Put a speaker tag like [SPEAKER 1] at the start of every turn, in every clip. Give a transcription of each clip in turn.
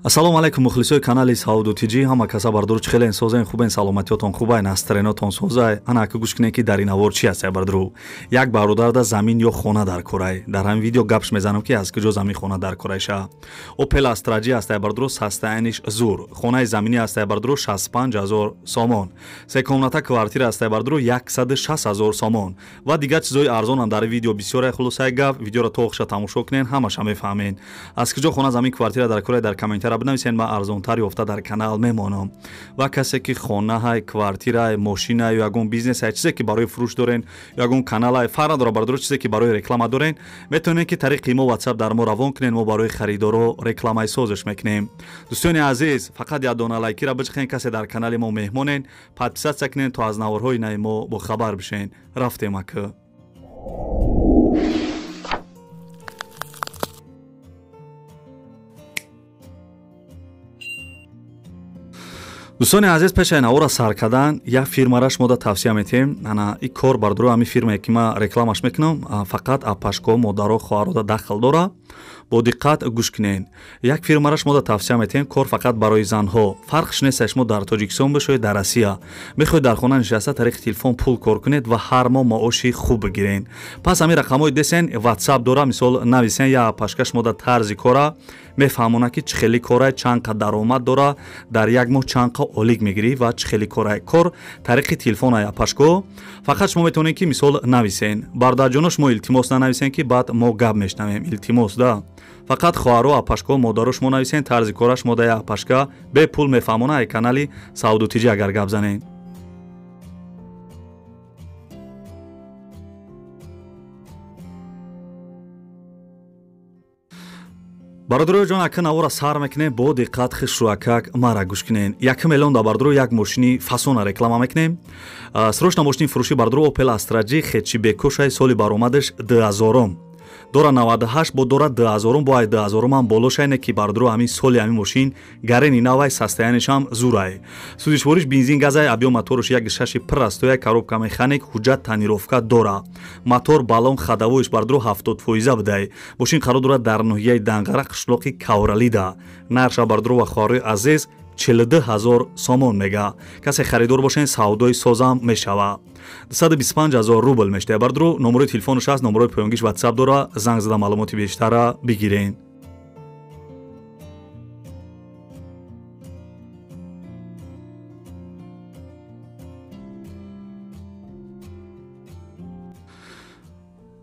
[SPEAKER 1] Ассалому алайкум мухлисои канали Сауду Тиҷи ҳама каса бардур чӣ хелен созен хубен саломатиётон хубай настроенотон созай ана ки гӯш кинен ки дар ин авор чи ҳастай бардуру як бародарда замин ё хона дар курай дар ҳамин видео гапш мезанам ки аз куҷо замин хона дар курайша Opel Astra G ҳастай бардуру састаяниш зур хонаи заминӣ ҳастай бардуру 65000 сомон се комната квартира ҳастай бардуру 106000 сомон ва дигар чизои арзонам дар видео бисёре хулосаи гап видеоро то охиша тамошо кунен ҳамаша мефаҳмен аз куҷо хона замин квартира дар курай дар комментария бинависен ман арзонтар ёфта дар канал мемонам ва касе ки хонаҳай квартираи мошина ё ягон бизнесай чизе ки барои фурӯш дорен ё ягон каналай фарқ надорад бардуро чизе ки барои реклама дорен метавонед ки тариқи мо WhatsApp дар мо равон кунен мо барои харидоро рекламаи созиш мекунем дӯстони азиз фақат як дона лайкира бичихен касе дар канали мо меҳмонен подписатсия кунен то аз наворҳои нави мо бохабар бишен рафтем ака дӯстони азиз пешаи навора сар кардан як фирмараш мода тавсия метем ана ин кор бардуро ҳамин фирмае ки ман рекламаш мекунам фақат апашко модаро хоҳарода дахл дора бо диққат гӯш кунен як фирмараш мода тавсия метем кор фақат барои занҳо фарқш неста шумо дар тоҷикистон бошоед дар Россия мехоҳед дар хона нишаста тариқи телефон пул кор кунед ва ҳар моҳ маоши хуб бигирен пас ҳамин рақамҳои десен WhatsApp дора мисол нависен як апашкаш мода тарзи кора мефаҳмона ки чӣ хели корай чанд қадр даромад дора дар як моҳ чанд қа олиг мегирӣ ва чӣ хели корай кор тариқи телефонаи апашко фақат шумо метавонед ки мисол нависен бардарҷоно шумо илтимос нанависен ки баъд мо гап мешнавем илтимос да фақат хоҳаро апашко модаро шумо нависен тарзи кораш мода як апашка бе пул мефаҳмона ай канали Сауду Тиҷи агар гап занен бародарои ҷон ака навора сар мекунем бо диққат хишрӯакак мара гӯш кунен 1 миллион да бародаро як мошини фасона реклама мекунем срочна мошини фурӯши бародаро Opel Astra G хечи бекошай соли баромадаш 2000 дора 98 бо дора 2000 бо ай 2000 ам болошайне ки бародаро ҳамин соли ҳамин мошин гарени навай состоянишам зурай судишвориш бензин газай абъём моторуш 1.6 пр коробка механик ҳуҷҷат танировка дора мотор баллон хадавоиш бародаро 70% будай мошин қарор дорад дар ноҳияи Данғара қишлоқи Кавралида нарша бародаро ва хоҳарои азиз 42000 сомон мега касе харидор бошен савдои созам мешава 225000 рубл мешта бародаро номерои телефонаш аст номерои поёнгиш WhatsApp дора занг зада маълумоти бештара бигирен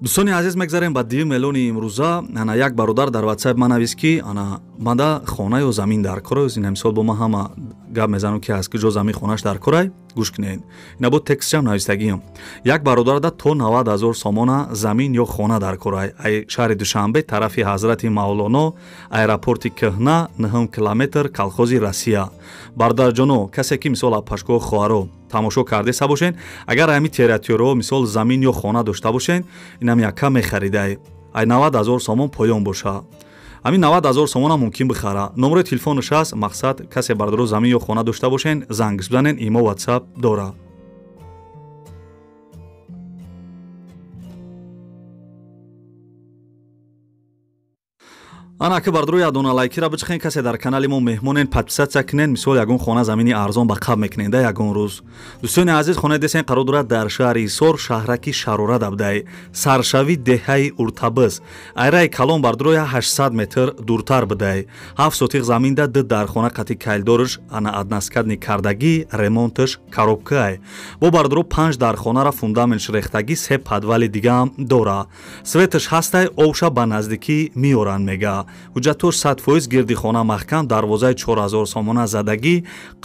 [SPEAKER 1] дӯстони азиз мегзарем ба 2 миллиони имрӯза ана як бародар дар WhatsApp ман навист ки ана манда хона ё замин дар кора ина мисол бо ман ҳама гап мезанам ки аз куҷо замин хонаш дар корай гӯш кунед ина бо текстчам навистагиам як бародарда то 90000 сомона замин ё хона дар корай ай шаҳри Душанбе тарафи ҳазрати Мавлоно аэропорти Кӯҳна 9 километр колхози Россия бародарҷоно касе ки мисол апашко хоҳаро тамошо кардаиста бошен агар ҳамин территорияро мисол замин ё хона дошта бошен инам яка мехаридай ай 90000 сомон поён боша ҳамин 90000 сомона мумкин бихара номерои телефонаш аст мақсад касе бародаро замин ё хона дошта бошен зангиш бизанен имо WhatsApp дора ана ки бародаро як дона лайкира бичихен касе дар канали мо меҳмонен подписатсия кунен мисол ягон хона замини арзон ба қаб мекунен да ягон рӯз дӯстони азиз хонаи десен қарор дорад дар шаҳри Исор шаҳраки Шарора будай саршави деҳаи Уртабыз айраи калон бародаро 800 метр дуртар будай 7 сотиқ заминда д дар хона қати кайлдориш ана аднаскадни кардагӣ ремонтиш коробкаи бо бародаро 5 дар хонара фундаментш рехтагӣ 3 подвали дигаам дора светиш ҳастай обша ба наздикӣ меоран мега ҳуҷҷатош 100% гирди хона маҳкам дарвозаи 4000 сомона задагӣ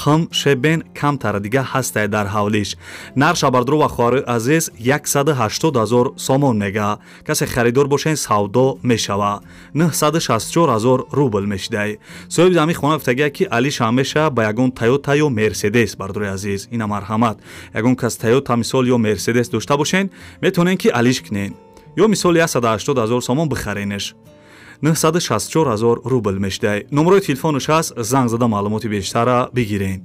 [SPEAKER 1] қим шебен камтара дига ҳастай дар ҳавлиш нарша бародаро ва хоҳарои азиз 180000 сомон мега касе харидор бошен савдо мешава 964000 рубл мешидай соҳиби ҳамин хона гуфтагия ки алиш ҳамеша ба ягон Toyota ё Mercedes бародарои азиз ина марҳамат ягон кас Toyota мисол ё Mercedes дошта бошен метавонен ки алиш кунен ё мисоли 180000 сомон бихаренеш 964000 рубл мешидай номерои телефонаш аст занг зада маълумоти бештара бигирен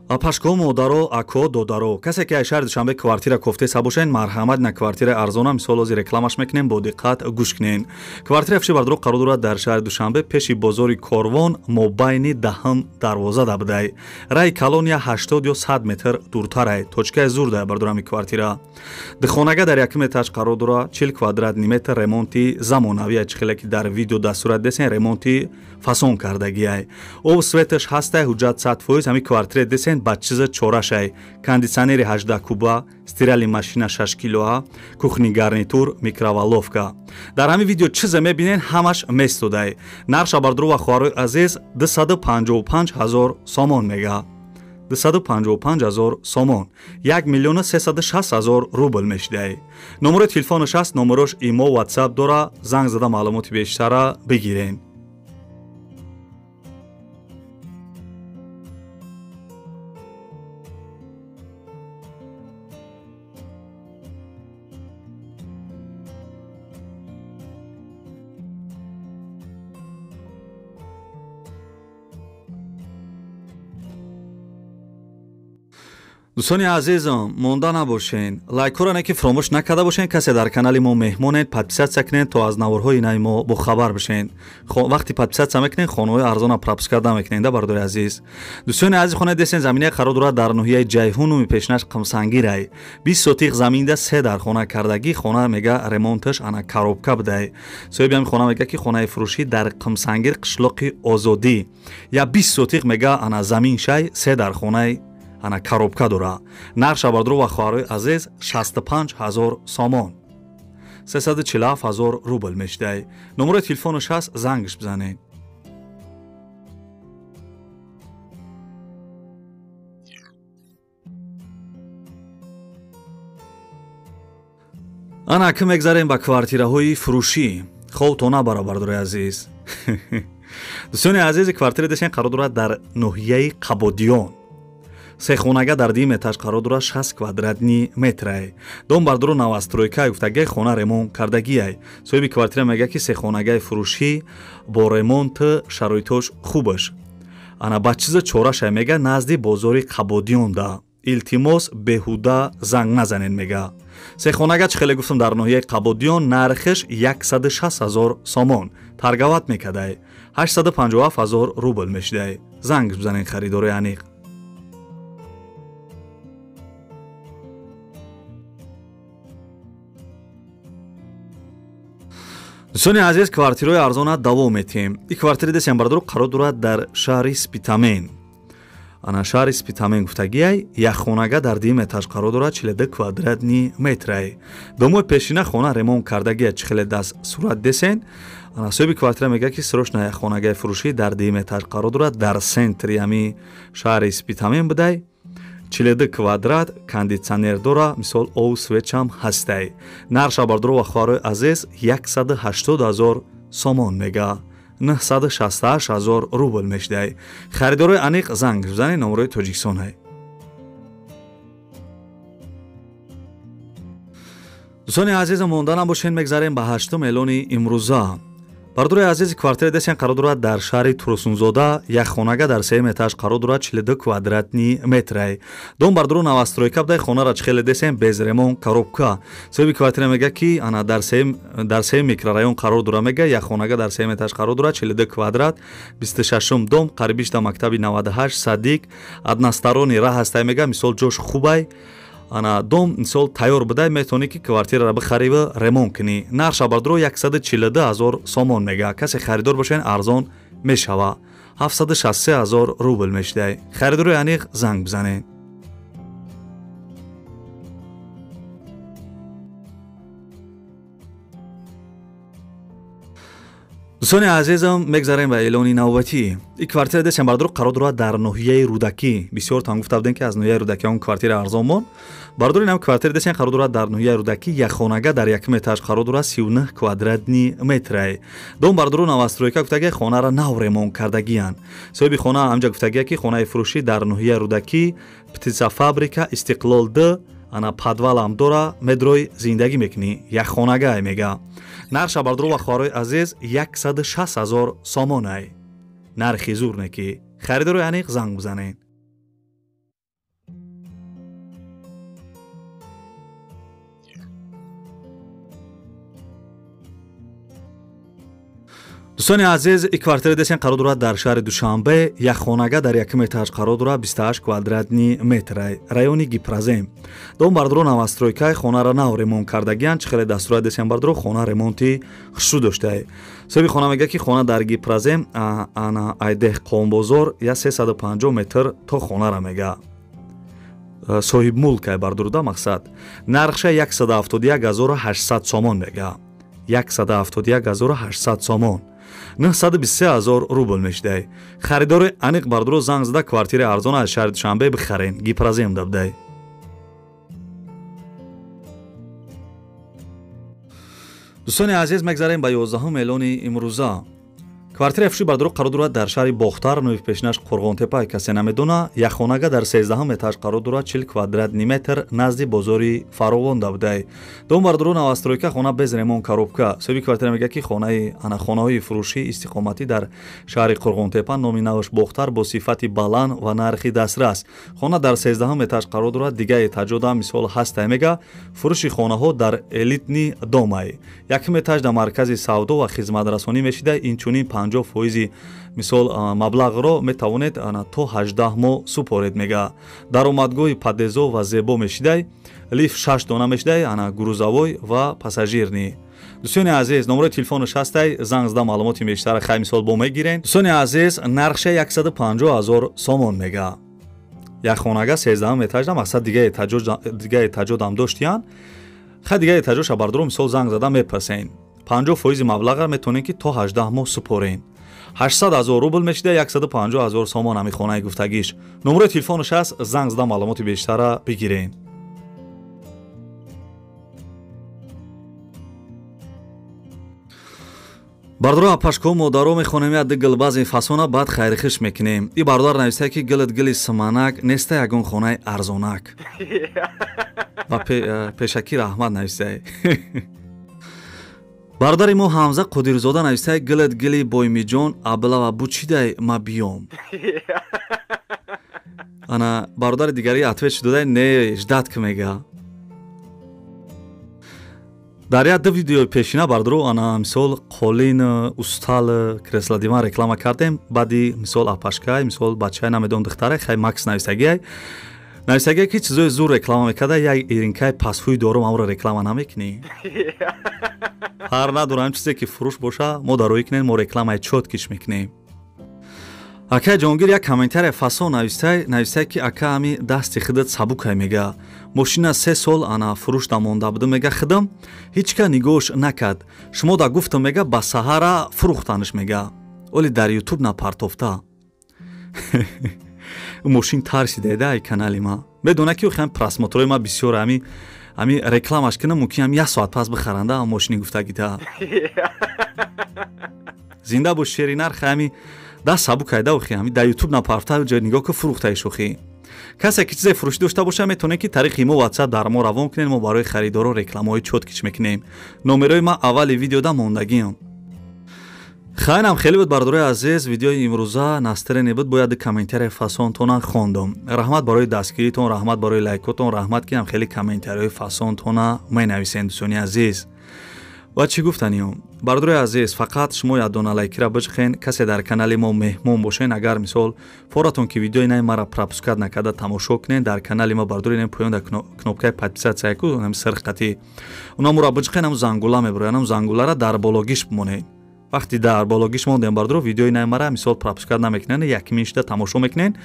[SPEAKER 1] Пашко модаро ако додаро касе ки аз шаҳри Душанбе квартира кофтеса бошен марҳамат на квартира арзона мисол ози рекламаш мекунем бо диққат гӯш кунен. Квартира фиши бардро қарор дорад дар шаҳри Душанбе пеши бозори Корвон мобайни даҳам дарвоза дабдай. Раи колония 80 ё 100 метр дуртарай. Точкаи зурдай бардорами квартира. Дихонага дар 1 этаж қарор дора 40 квадратни метр ремонти замонавия чихеле ки дар видео дастурат десен ремонти фасон кардагиай. Об светаш ҳастай ҳуҷҷат 100% ҳами квартира десен ба чиза чорашай, кондитсионери 18 куба, стирали машина 6 килоа, кухни гарнитур, микроволновка. Дар ҳами видео чиза мебинен ҳамаш местудай. Нарша бардро ва хоҳарои азиз 255 000 сомон мега. 255 000 сомон 1 миллион 360 000 рубл мешидай. Номери телефонаш аст, номерош имо WhatsApp дора, занг зада маълумоти бештара бигирен. дӯстони азизам монда набошен, лайкҳоро не ки фаромӯш накарда бошен. касе дар канали мо меҳмонед подписатсия кунед то аз наворҳои нави мо бохабар бошен. вақти подписатсия мекунед хонаҳои арзона пропуск карда мекунед. бардори азиз, дӯстони азиз хона десен замине қарор дорад дар ноҳияи ҷайҳунуми пешнаш қимсангирай 20 сотиқ заминда 3 дар хона кардагӣ. хона мега ремонташ ана коробка будай. соҳиби ҳамин хона мега ки хонаи фурӯшӣ дар қимсангир қишлоқи озодӣ я 20 сотиқ мега ана замин шай 3 дар хонаи ана коробка дора. нарша бардро ва хоҳарои азиз 65 000 сомон 347 000 рубл мешидай. номери телефонаш ҳаст, зангш бизанед. ана ки мегзарем ба квартираҳои фурӯшӣ. хобто набара бардори азиз. дӯстони азизи квартира дешен қарор дорад дар ноҳияи Қабодиён. сехонага дар 2 этаж қарор дорад 60 квадратни метрай. дом бардро навастройка гуфтагиай хона ремонт кардагиай. соҳиби квартира мега ки сехонагаи фурӯшӣ бо ремонт шароитош хубаш. ана ба чиза чорашай мега назди бозори Қабодиён да. илтимос беҳуда занг назанен мега. сехонага чихеле гуфтам дар ноҳияи Қабодиён нархеш 160 000 сомон таргават мекадай. 857 000 рубл мешидай. занг бизанен харидори аниқ. дӯстони азиз, квартираҳои арзона давом метем. ин квартира десен бардро қарор дорад дар шаҳри Спитамен. ана шаҳри Спитамен гуфтагиай якхонага дар 2 этаж қарор дорад 42 квадратни метрай. домои пешина хона ремонт кардагия чихеле даст сурат десен. ана соҳиби квартира мега ки срочна якхонагаи фурӯшӣ дар 2 этаж қарор дорад дар сентри ҳами шаҳри Спитамен будай. 42 квадрат кондитсионер дора, мисол ов свечам ҳастай. нарша бардро ва хоҳарои азиз 180 000 сомон мега 968 000 рубл мешидай. харидорои аниқ занг бизанед, номерои Тоҷикистонай. дӯстони азизам монда набошен, мегзарем ба 8 эълони имрӯза. бардори азизи квартира десен қарор дорад дар шаҳри Турсунзода якхонага дар 3 этаж қарор дорад 42 квадратни метрай. дом бардро навастройка будай. хонара чихеле десен без ремонт коробка. соҳиби квартира мега ки ана дар 3 микрорайон қарор дора мега якхонага дар 3 этаж қарор дорад 42 квадрат 26 дом қарибишта мактаби 98 садиқ аднастарони раҳ ҳастай мега мисол ҷош хубай. ана дом мисол тайёр будай, метавонӣ ки квартираро бихарӣ ва ремонт кунӣ. нарша бардро 142 000 сомон мега. касе харидор бошен арзон мешава. 763 000 рубл мешидай. харидори аниқ занг бизанед. дӯстони азизам, мегзарем ба эълони навбатӣ. ин квартира десен бардро қарор дорад дар ноҳияи Рӯдакӣ. бисёртон гуфта будем ки аз ноҳияи Рӯдакӣ он квартира арзон мон. бардори ин ҳам квартира десен қарор дорад дар ноҳияи Рӯдакӣ якхонага дар 1 этаж қарор дорад 39 квадратни метрай. дом бардро навастройка гуфтагиай хонара нав ремонт кардагиян. соҳиби хона ҳамҷа гуфтагиай ки хонаи фурӯшӣ дар ноҳияи Рӯдакӣ птицафабрика Истиқлол Д ана подвалам дора, медрои зиндагӣ мекунӣ. якхонагай мега. нарша бардро ва хоҳарои азиз 160 000 сомонай. нархи зур не ки. харидори аниқ занг бизанед. дӯстони азиз, ин квартира десен қарор дорад дар шаҳри Душанбе, як хонага дар якум этаж қарор дорад, 28 квадратни метрай, райони Гипразем. Дом бардро навастройкаи хонара нав ремонт кардагиянд, чихеле дастура десен бардро хона ремонти хушу доштаи. Соҳиби хона мега ки хона дар Гипразем ана айдеҳ қонбозор я 350 метр то хонара мега. Соҳиб мулкай бардурда мақсад. Нархша 171,800 сомон мега. 171,800 сомон. 923,000 рубл мешдай. Харидори аниқ бардро занг зада квартираи арзона аз шаҳри Душанбе бихарен. Гипразем дабдай. дӯстони азиз, мегзарем ба 11 элони имрӯза. квартираи фурӯши бардро қарор дорад дар шаҳри Бохтар, нови пешнаш Қурғонтепа, касе намедона. Як хонага дар 13 этаж қарор дорад, 40 квадратни метр, назди бозори Фаровон дабдай. Дом бардро навастройка, хона без ремонт коробка. Соҳиби квартира мега ки хонаҳои фурӯшӣ истиқоматӣ дар шаҳри Қурғонтепа, номи наваш Бохтар бо сифати баланд ва нархи дастрас. Хона дар 13 этаж қарор дорад, дига этаҷода мисол ҳастай мега. Фурӯши хонаҳо дар элитни домай. Якум этаж дар маркази савдо ва хизматрасонӣ мешида. Инчунин 50% мисол маблағро метавонед то 18 моҳ супоред мега. Даромадгоҳи падезо ва зебо мешидай. Лифт 6 дона мешидай, грузавой ва пассажирни. дӯстони азиз, номерои телефонаш ҳастай, занг зада маълумоти бештара хай мисол бо мегирен. дӯстони азиз, нархша 150,000 сомон мега. Як хонага 13 этажда, мақсад дига этаҷодам доштиян. Хай дига этаҷоша бардро мисол занг зада мепасен. 50% маблағро метавонед ки то 18 моҳ супорен. 800,000 рубл мешида, 150,000 сомон ҳами хонаи гуфтагиш. номерои телефонаш аст, занг зада маълумоти бештара бигирен. бардро апашко модаро мехонем я ди гилбази фасона баъд хайрихиш мекунем. И бардар нависта ки гилит гили симанак неста ягон хонаи арзонак. ба пешакир аҳмад навистай. бародари мо Ҳамза Қодирзода навистай гилит гили боймиҷон аблава бучидай ма биём. ана бародари дигари ответ шудадай не ждат ки мега. дар як ду видеои пешина бардро ана мисол қолин устал кресла диван реклама кардем. баъди мисол апашкай мисол бачаи намедон духтаре хай Макс нависагиай. нависагиай ки чизои зур реклама мекарда, як иринкаи пасҳӯи дорум амро реклама намекунӣ. ҳар надорам чизе ки фурӯш боша, мо дароӣ кунем, мо рекламаи чот киш мекунем. акаи ҷонгир як комментария фасон навистай ки ака ами дасти хидат сабукай мега. мошина 3 сол ана фурӯш дамонда буду мега хидам. ҳичка нигоҳш накард. шумо да гуфтам мега ба саҳара фурӯхтанаш мега. оли дар ютуб напартофта. мошин тарсидаеда ай канали ма. медона ки охи просмотрҳои ма бисёр ами рекламаш кунам, мумкин 1 соат пас бихаранда мошини гуфтагита. зинда бош шеринар хами да сабукайда охи ами да ютуб напартофта ҷо нигоҳ ки фурӯхтаиш охи. касе ки чизе фурӯшӣ дошта боша метавонед ки тариқи мо WhatsApp дар мо равон кунед, мо барои харидоро рекламаҳои чот кич мекунем. номерои ма аввали видеода мондагиам. хайнам хеле буд бардорои азиз, видеои имрӯза настирене буд, бояд комментария фасонтона хондам. раҳмат барои дастгиритон, раҳмат барои лайкотон, раҳмат ки ҳам хеле комментариҳои фасонтона менависен дӯстони азиз. ва чӣ гуфтаниём? бардорои азиз, фақат шумо яддона лайкира биҷихен, касе дар канали мо меҳмон бошен, агар мисол форатон ки видеои наи мара пропускат накарда тамошо кунен, дар канали мо бардори нем поёнда кнопкаи подписатсия кунем сирхати. Уна мура биҷихен, ам зангула мебурем, ам зангулара дар бологиш бимонем. вақти дар бологиш мондем бардро видеои наи мара мисол пропускат намекунен, як минута тамошо мекунен.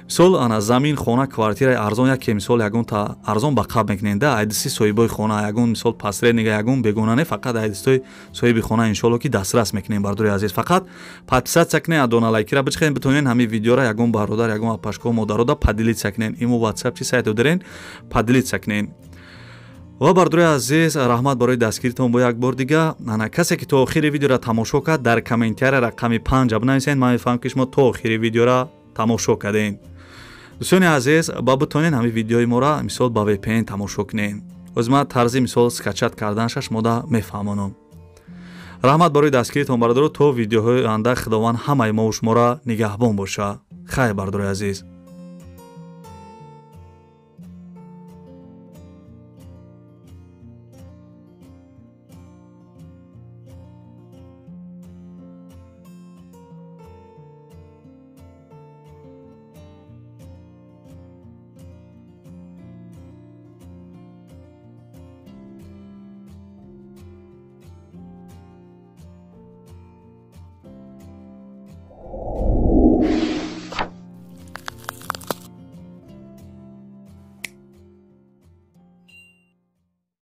[SPEAKER 1] мисол ана замин хона квартираи арзон яке мисол ягон та арзон ба қаб мекуненда, айдиси соҳибои хона ягон мисол пасренига ягон бегона не, фақат айдистои соҳиби хона иншоалло ки дастрас мекунем бардори азиз. фақат подписатсия кунен, адона лайкира биҷихен, битонен ҳами видеора ягон бародар ягон апашко модарода падилитсия кунен. имо WhatsApp чи сайт додирен, падилитсия кунен. ва бардорои азиз, раҳмат барои дастгиритон бо як бор дига. ана касе ки то охири видеора тамошо кард, дар комментария рақами 5 бинависен, ман мефаҳмам ки шумо то охири видеора тамошо кардем. дӯстони азиз, ба битонен ҳами видеои мора мисол ба VPN тамошо кунен. озма тарзи мисол скачат карданша шумо да мефаҳмонам. раҳмат барои дастгиритон бардоро. то видеоҳои оянда худованд ҳамаи мо шуморо нигаҳбон боша. хайр бардорои азиз.